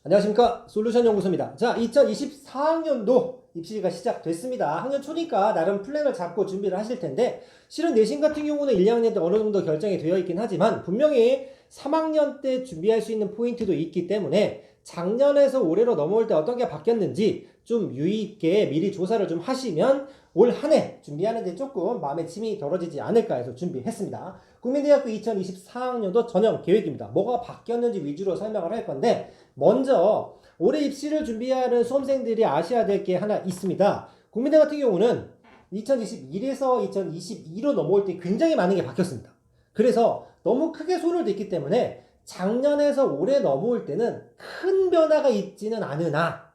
안녕하십니까, 솔루션 연구소입니다. 자, 2024학년도 입시가 시작됐습니다. 학년 초니까 나름 플랜을 잡고 준비를 하실 텐데, 실은 내신 같은 경우는 1, 2학년 때 어느 정도 결정이 되어 있긴 하지만 분명히 3학년 때 준비할 수 있는 포인트도 있기 때문에 작년에서 올해로 넘어올 때 어떤 게 바뀌었는지 좀 유의 있게 미리 조사를 좀 하시면 올 한 해 준비하는데 조금 마음의 짐이 덜어지지 않을까 해서 준비했습니다. 국민대학교 2024학년도 전형 계획입니다. 뭐가 바뀌었는지 위주로 설명을 할 건데, 먼저 올해 입시를 준비하는 수험생들이 아셔야 될 게 하나 있습니다. 국민대 같은 경우는 2021에서 2022로 넘어올 때 굉장히 많은 게 바뀌었습니다. 그래서 너무 크게 손을 댔기 때문에 작년에서 올해 넘어올 때는 큰 변화가 있지는 않으나,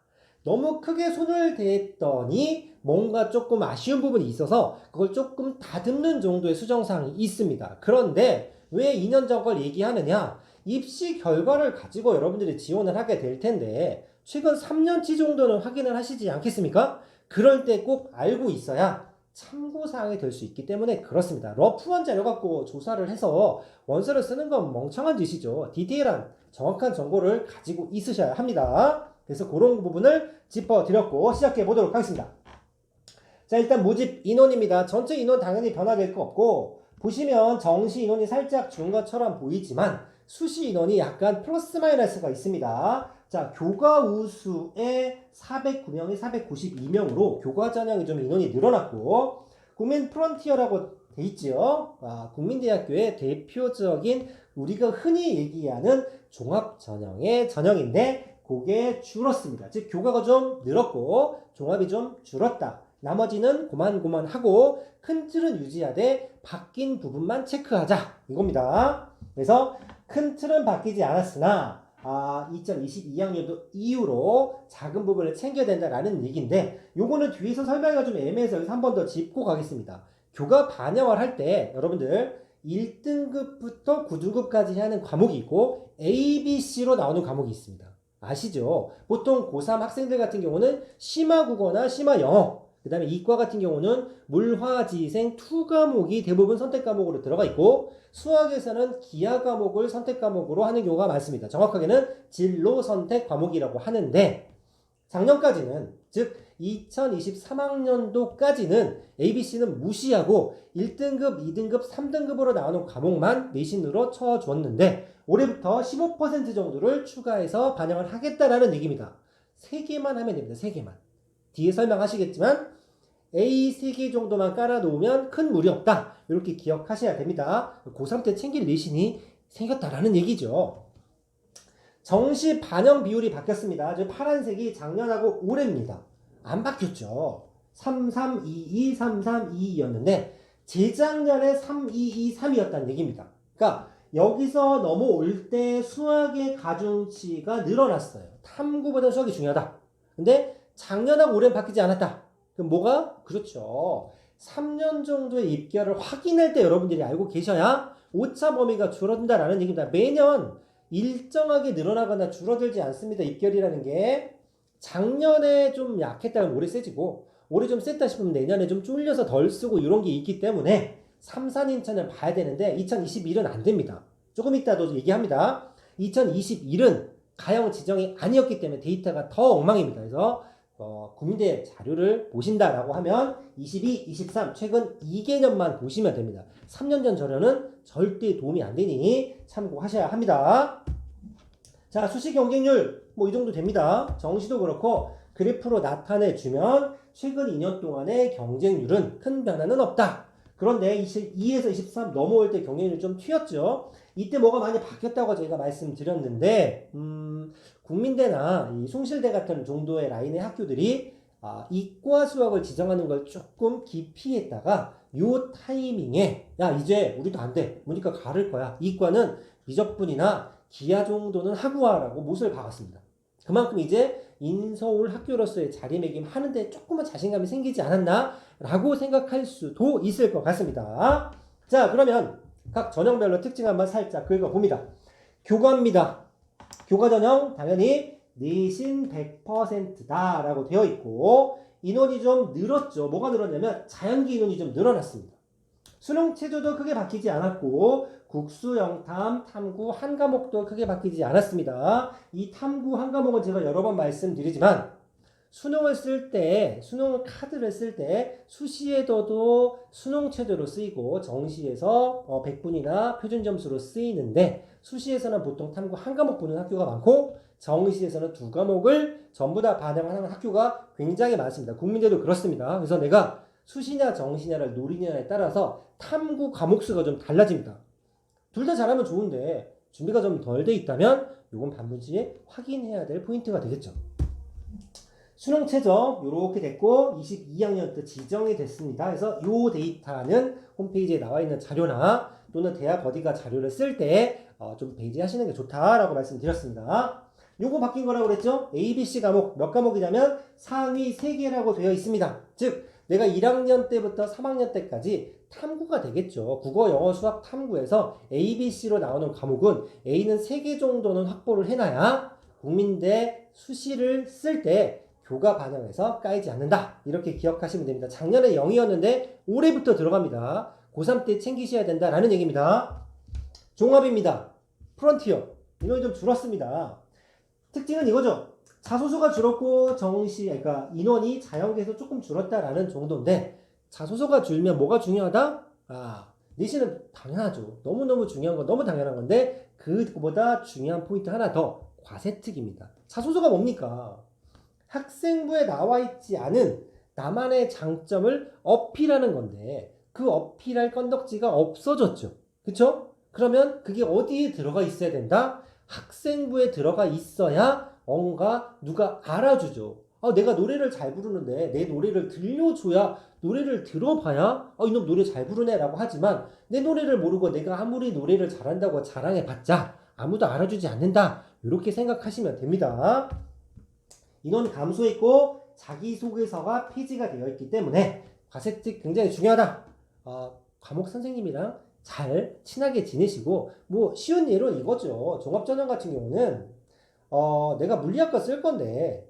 너무 크게 손을 댔더니 뭔가 조금 아쉬운 부분이 있어서 그걸 조금 다듬는 정도의 수정사항이 있습니다. 그런데 왜 2년 전 걸 얘기하느냐? 입시 결과를 가지고 여러분들이 지원을 하게 될 텐데 최근 3년치 정도는 확인을 하시지 않겠습니까? 그럴 때 꼭 알고 있어야 참고사항이 될 수 있기 때문에 그렇습니다. 러프한 자료 갖고 조사를 해서 원서를 쓰는 건 멍청한 짓이죠. 디테일한 정확한 정보를 가지고 있으셔야 합니다. 그래서 그런 부분을 짚어드렸고 시작해 보도록 하겠습니다. 자, 일단 모집 인원입니다. 전체 인원 당연히 변화될 거 없고, 보시면 정시 인원이 살짝 준 것처럼 보이지만 수시 인원이 약간 플러스 마이너스가 있습니다. 자, 교과 우수의 409명이 492명으로 교과 전형이 좀 인원이 늘어났고, 국민 프론티어라고 돼 있죠. 국민대학교의 대표적인 우리가 흔히 얘기하는 종합 전형의 전형인데 그게 줄었습니다. 즉 교과가 좀 늘었고 종합이 좀 줄었다. 나머지는 고만고만하고 큰 틀은 유지하되 바뀐 부분만 체크하자, 이겁니다. 그래서 큰 틀은 바뀌지 않았으나 2022학년도 이후로 작은 부분을 챙겨야 된다라는 얘기인데, 요거는 뒤에서 설명이 좀 애매해서 여기서 한 번 더 짚고 가겠습니다. 교과 반영을 할 때 여러분들 1등급부터 9등급까지 하는 과목이 있고 A, B, C로 나오는 과목이 있습니다. 아시죠? 보통 고3 학생들 같은 경우는 심화 국어나 심화 영어, 그 다음에 이과 같은 경우는 물화지생 2과목이 대부분 선택 과목으로 들어가 있고, 수학에서는 기하 과목을 선택 과목으로 하는 경우가 많습니다. 정확하게는 진로 선택 과목이라고 하는데, 작년까지는, 즉 2023학년도까지는 ABC는 무시하고 1등급, 2등급, 3등급으로 나오는 과목만 내신으로 쳐줬는데, 올해부터 15% 정도를 추가해서 반영을 하겠다라는 얘기입니다. 3개만 하면 됩니다. 3개만. 뒤에 설명하시겠지만 A 3개 정도만 깔아놓으면 큰 무리 없다. 이렇게 기억하셔야 됩니다. 고3 때 챙길 내신이 생겼다라는 얘기죠. 정시 반영 비율이 바뀌었습니다. 저 파란색이 작년하고 올해입니다. 안 바뀌었죠. 3322, 3322였는데 재작년에 3223이었다는 얘기입니다. 그러니까 여기서 넘어올 때 수학의 가중치가 늘어났어요. 탐구보다 수학이 중요하다. 근데 작년하고 올해는 바뀌지 않았다. 그럼 뭐가? 그렇죠. 3년 정도의 입결을 확인할 때 여러분들이 알고 계셔야 오차 범위가 줄어든다라는 얘기입니다. 매년 일정하게 늘어나거나 줄어들지 않습니다. 입결이라는 게. 작년에 좀 약했다면 올해 세지고, 올해 좀 셌다 싶으면 내년에 좀 쫄려서 덜 쓰고 이런 게 있기 때문에 3, 4년차는 봐야 되는데 2021은 안 됩니다. 조금 이따도 얘기합니다. 2021은 가형 지정이 아니었기 때문에 데이터가 더 엉망입니다. 그래서 국민대 자료를 보신다라고 하면 22, 23 최근 2개년만 보시면 됩니다. 3년 전 자료는 절대 도움이 안 되니 참고하셔야 합니다. 자, 수시 경쟁률 뭐 이 정도 됩니다. 정시도 그렇고 그래프로 나타내주면 최근 2년 동안의 경쟁률은 큰 변화는 없다. 그런데 22에서 23 넘어올 때 경쟁률이 좀 튀었죠. 이때 뭐가 많이 바뀌었다고 저희가 말씀드렸는데, 국민대나 이 숭실대 같은 정도의 라인의 학교들이 이과 수학을 지정하는 걸 조금 기피했다가 요 타이밍에 야 이제 우리도 안 돼. 보니까 가를 거야. 이과는 미적분이나 기하 정도는 하고 와라고 못을 박았습니다. 그만큼 이제 인서울 학교로서의 자리매김하는데 조금만 자신감이 생기지 않았나 라고 생각할 수도 있을 것 같습니다. 자, 그러면 각 전형별로 특징 한번 살짝 긁어봅니다. 교과입니다. 교과 전형 당연히 내신 100%다 라고 되어 있고, 인원이 좀 늘었죠. 뭐가 늘었냐면 자연기 인원이 좀 늘어났습니다. 수능 체조도 크게 바뀌지 않았고 국수, 영탐, 탐구 한 과목도 크게 바뀌지 않았습니다. 이 탐구 한 과목은 제가 여러 번 말씀드리지만 수능을 쓸 때, 수능 카드를 쓸 때 수시에서도 수능 체제로 쓰이고 정시에서 100분이나 표준 점수로 쓰이는데 수시에서는 보통 탐구 한 과목 보는 학교가 많고 정시에서는 두 과목을 전부 다 반영하는 학교가 굉장히 많습니다. 국민대도 그렇습니다. 그래서 내가 수시냐 정시냐를 노리냐에 따라서 탐구 과목 수가 좀 달라집니다. 둘 다 잘하면 좋은데 준비가 좀 덜 돼 있다면 이건 반드시 확인해야 될 포인트가 되겠죠. 수능 최저 이렇게 됐고 22학년 때 지정이 됐습니다. 그래서 이 데이터는 홈페이지에 나와 있는 자료나 또는 대학 어디가 자료를 쓸 때 좀 배제하시는 게 좋다라고 말씀드렸습니다. 요거 바뀐 거라고 그랬죠? ABC 과목 몇 과목이냐면 상위 3개라고 되어 있습니다. 즉 내가 1학년 때부터 3학년 때까지 탐구가 되겠죠. 국어, 영어, 수학 탐구에서 ABC로 나오는 과목은 A는 3개 정도는 확보를 해놔야 국민대 수시를 쓸 때 교과 반영해서 까이지 않는다. 이렇게 기억하시면 됩니다. 작년에 0이었는데 올해부터 들어갑니다. 고3 때 챙기셔야 된다라는 얘기입니다. 종합입니다. 프론티어. 인원이 좀 줄었습니다. 특징은 이거죠. 자소서가 줄었고 그러니까 인원이 자연계에서 조금 줄었다라는 정도인데 자소서가 줄면 뭐가 중요하다? 내신은 당연하죠. 너무너무 중요한 건 너무 당연한 건데 그보다 중요한 포인트 하나 더 과세특입니다. 자소서가 뭡니까? 학생부에 나와 있지 않은 나만의 장점을 어필하는 건데 그 어필할 건덕지가 없어졌죠. 그쵸? 그러면 그게 어디에 들어가 있어야 된다? 학생부에 들어가 있어야 뭔가 누가 알아주죠. 내가 노래를 잘 부르는데 내 노래를 들려줘야 노래를 들어봐야 이놈 노래 잘 부르네 라고 하지만 내 노래를 모르고 내가 아무리 노래를 잘한다고 자랑해봤자 아무도 알아주지 않는다. 이렇게 생각하시면 됩니다. 인원 감소했고 자기소개서가 폐지가 되어 있기 때문에 과세특 굉장히 중요하다. 과목 선생님이랑 잘 친하게 지내시고 쉬운 예로 이거죠. 종합전형 같은 경우는 내가 물리학과 쓸 건데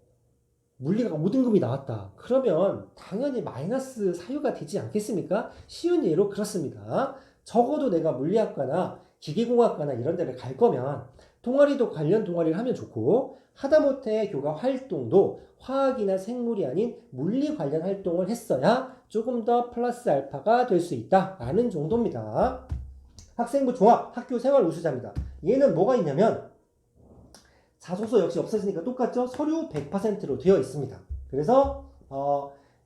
물리가 5등급이 나왔다. 그러면 당연히 마이너스 사유가 되지 않겠습니까? 쉬운 예로 그렇습니다. 적어도 내가 물리학과나 기계공학과나 이런 데를 갈 거면 동아리도 관련 동아리를 하면 좋고 하다못해 교과 활동도 화학이나 생물이 아닌 물리 관련 활동을 했어야 조금 더 플러스 알파가 될 수 있다라는 정도입니다. 학생부 종합 학교 생활 우수자입니다. 얘는 뭐가 있냐면 자소서 역시 없어지니까 똑같죠? 서류 100%로 되어 있습니다. 그래서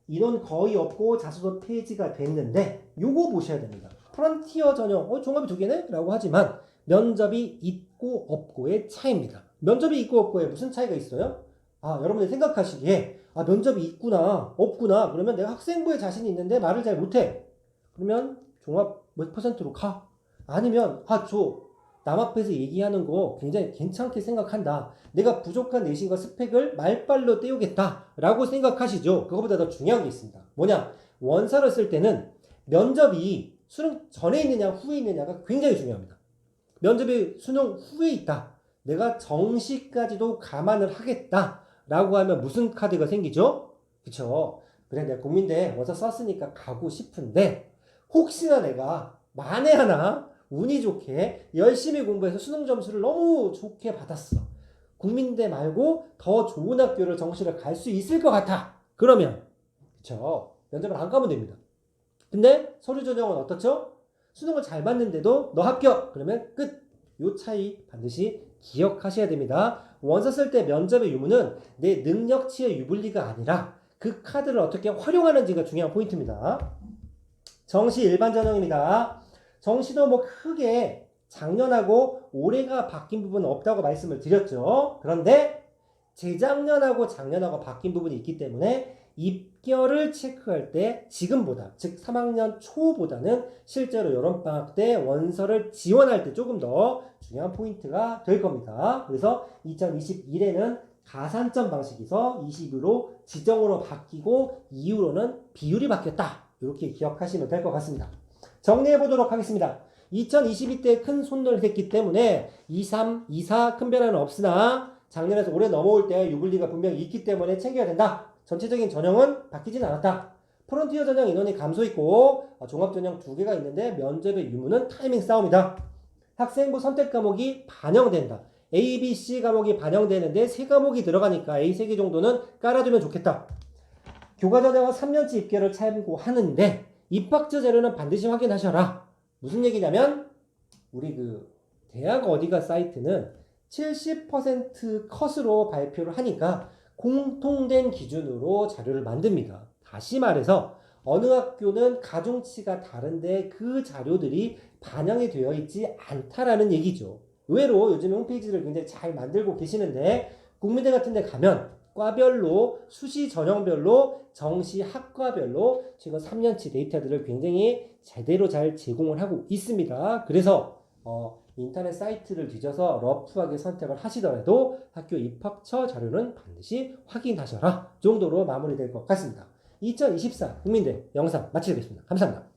인원 거의 없고 자소서 폐지가 됐는데 요거 보셔야 됩니다. 프론티어 전형 종합이 2개네? 라고 하지만 면접이 있고 없고의 차이입니다. 면접이 있고 없고에 무슨 차이가 있어요? 여러분들 생각하시기에 면접이 있구나 없구나 그러면 내가 학생부에 자신이 있는데 말을 잘 못해. 그러면 종합 몇 %로 가? 아니면 남 앞에서 얘기하는 거 굉장히 괜찮게 생각한다. 내가 부족한 내신과 스펙을 말빨로 때우겠다 라고 생각하시죠. 그거보다 더 중요한 게 있습니다. 뭐냐? 원서를 쓸 때는 면접이 수능 전에 있느냐 후에 있느냐가 굉장히 중요합니다. 면접이 수능 후에 있다. 내가 정시까지도 감안을 하겠다 라고 하면 무슨 카드가 생기죠? 그쵸? 그래 내가 국민대 원서 썼으니까 가고 싶은데 혹시나 내가 만에 하나 운이 좋게 열심히 공부해서 수능 점수를 너무 좋게 받았어. 국민대 말고 더 좋은 학교를 정시를 갈 수 있을 것 같아. 그러면 그쵸? 면접을 안 가면 됩니다. 근데 서류 전형은 어떻죠? 수능을 잘 봤는데도 너 합격! 그러면 끝! 요 차이 반드시 기억하셔야 됩니다. 원서 쓸 때 면접의 유무는 내 능력치의 유불리가 아니라 그 카드를 어떻게 활용하는지가 중요한 포인트입니다. 정시 일반 전형입니다. 정시도 크게 작년하고 올해가 바뀐 부분은 없다고 말씀을 드렸죠. 그런데 재작년하고 작년하고 바뀐 부분이 있기 때문에 입결을 체크할 때 지금보다 즉 3학년 초보다는 실제로 여름방학 때 원서를 지원할 때 조금 더 중요한 포인트가 될 겁니다. 그래서 2021에는 가산점 방식에서 20으로 지정으로 바뀌고 이후로는 비율이 바뀌었다. 이렇게 기억하시면 될 것 같습니다. 정리해 보도록 하겠습니다. 2022 때 큰 손을 했기 때문에 23, 24 큰 변화는 없으나 작년에서 올해 넘어올 때 유불리가 분명히 있기 때문에 챙겨야 된다. 전체적인 전형은 바뀌진 않았다. 프론티어 전형 인원이 감소했고 종합 전형 2개가 있는데 면접의 유무는 타이밍 싸움이다. 학생부 선택 과목이 반영된다. A, B, C 과목이 반영되는데 3과목이 들어가니까 A 3개 정도는 깔아두면 좋겠다. 교과전형과 3년치 입결을 참고하는데 입학처 자료는 반드시 확인하셔라. 무슨 얘기냐면 우리 그 대학 어디가 사이트는 70% 컷으로 발표를 하니까 공통된 기준으로 자료를 만듭니다. 다시 말해서 어느 학교는 가중치가 다른데 그 자료들이 반영이 되어 있지 않다라는 얘기죠. 의외로 요즘 홈페이지를 굉장히 잘 만들고 계시는데 국민대 같은 데 가면 과별로 수시 전형별로 정시 학과별로 최근 3년치 데이터들을 굉장히 제대로 잘 제공을 하고 있습니다. 그래서 인터넷 사이트를 뒤져서 러프하게 선택을 하시더라도 학교 입학처 자료는 반드시 확인하셔라 정도로 마무리될 것 같습니다. 2024 국민대 영상 마치겠습니다. 감사합니다.